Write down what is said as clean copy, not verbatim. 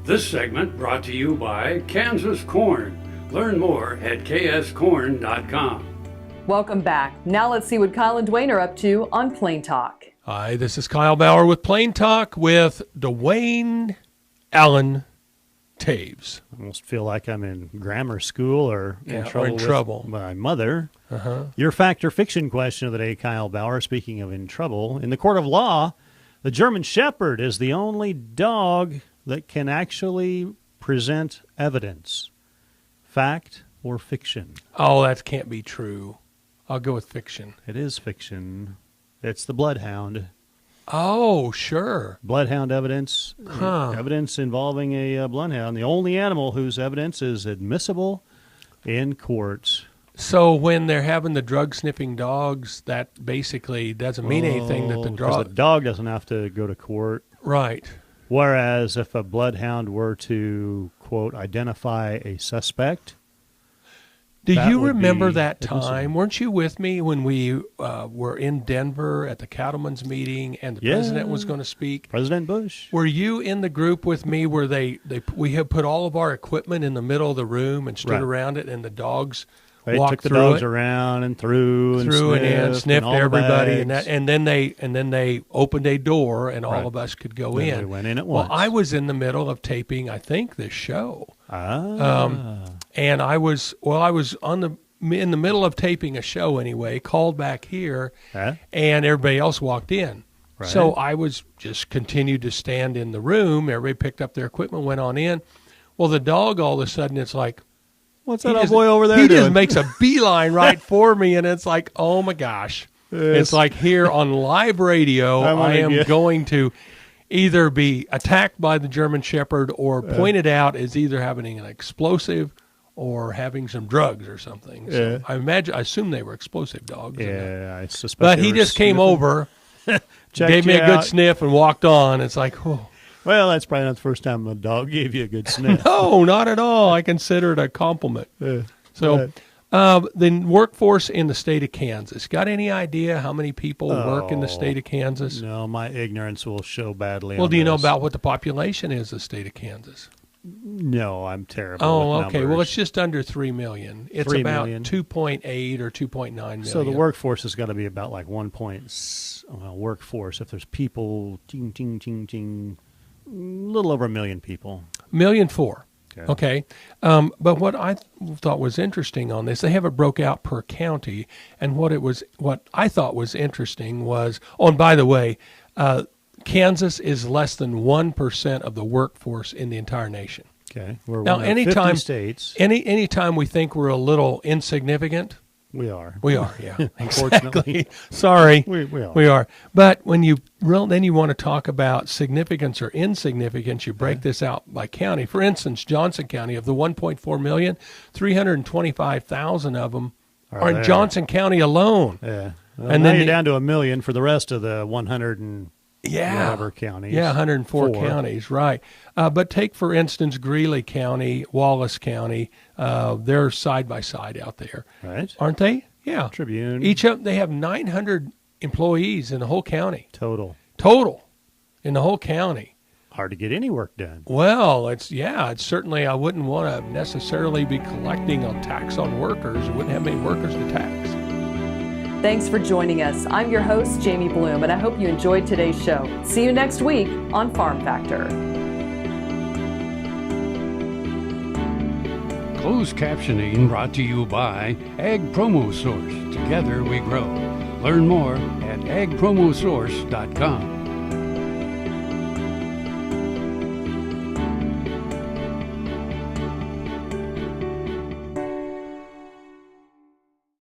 This segment brought to you by Kansas Corn. Learn more at kscorn.com. Welcome back. Now let's see what Kyle and Duane are up to on Plain Talk. Hi, this is Kyle Bauer with Plain Talk with Duane Allen Toews. I almost feel like I'm in grammar school or in trouble with my mother. Your fact or fiction question of the day, Kyle Bauer. Speaking of in trouble, in the court of law, the German Shepard is the only dog that can actually present evidence. Fact or fiction? Oh, that can't be true. I'll go with fiction. It is fiction. It's the bloodhound. Oh, sure. Bloodhound evidence. Evidence involving a bloodhound. The only animal whose evidence is admissible in court. So when they're having the drug-sniffing dogs, that basically doesn't mean anything that the because the dog doesn't have to go to court. Right. Whereas if a bloodhound were to, quote, identify a suspect. Do you remember that time? Weren't you with me when we were in Denver at the cattlemen's meeting and the president was going to speak? President Bush. Were you in the group with me where we had put all of our equipment in the middle of the room and stood around it, and the dogs walked took the through dogs it? around and through and sniffed and everybody, and then they opened a door and all of us could go in. We went in at once. Well, I was in the middle of taping, I think, this show. And I was in the middle of taping a show anyway, called back here, and everybody else walked in. Right. So I was just continued to stand in the room. Everybody picked up their equipment, went on in. Well, the dog, all of a sudden, it's like, what's that boy over there doing? He just makes a beeline right for me, and it's like, oh my gosh. It's like here on live radio, I am going to either be attacked by the German Shepherd or pointed out as either having an explosive or having some drugs or something. So I assume they were explosive dogs. Yeah, I suspect. But he just came over, gave me a good sniff, and walked on. It's like, oh. Well, that's probably not the first time a dog gave you a good sniff. No, not at all. I consider it a compliment. So the workforce in the state of Kansas. Got any idea how many people work in the state of Kansas? No, my ignorance will show badly. Well, do you know about what the population is of the state of Kansas? No, I'm terrible. Oh, with okay. numbers. Well, it's just under 3 million. It's 3 about million. 2.8 or 2.9 million. So the workforce has got to be about like workforce. If there's people, a little over 1 million people. 1.4 million. Okay. But what I thought was interesting on this, they have it broke out per county, and what I thought was interesting was, oh, and by the way, Kansas is less than 1% of the workforce in the entire nation. Okay. We're now, one of 50 states. Anytime we think we're a little insignificant, we are. We are, yeah. Unfortunately. Exactly. Sorry. We are. But when then you want to talk about significance or insignificance, you break this out by county. For instance, Johnson County, of the 1.4 million, 325,000 of them are in Johnson County alone. Yeah. Well, and now then you're down to 1 million for the rest of the 100 and whatever counties. Yeah, 104 counties, right. But take, for instance, Greeley County, Wallace County. They're side by side out there. Right. Aren't they? Yeah. Tribune. They have 900 employees in the whole county. Total in the whole county. Hard to get any work done. Well, it's certainly, I wouldn't want to necessarily be collecting a tax on workers. We wouldn't have many workers to tax. Thanks for joining us. I'm your host, Jamie Bloom, and I hope you enjoyed today's show. See you next week on Farm Factor. Closed captioning brought to you by Ag Promo Source. Together we grow. Learn more at agpromosource.com.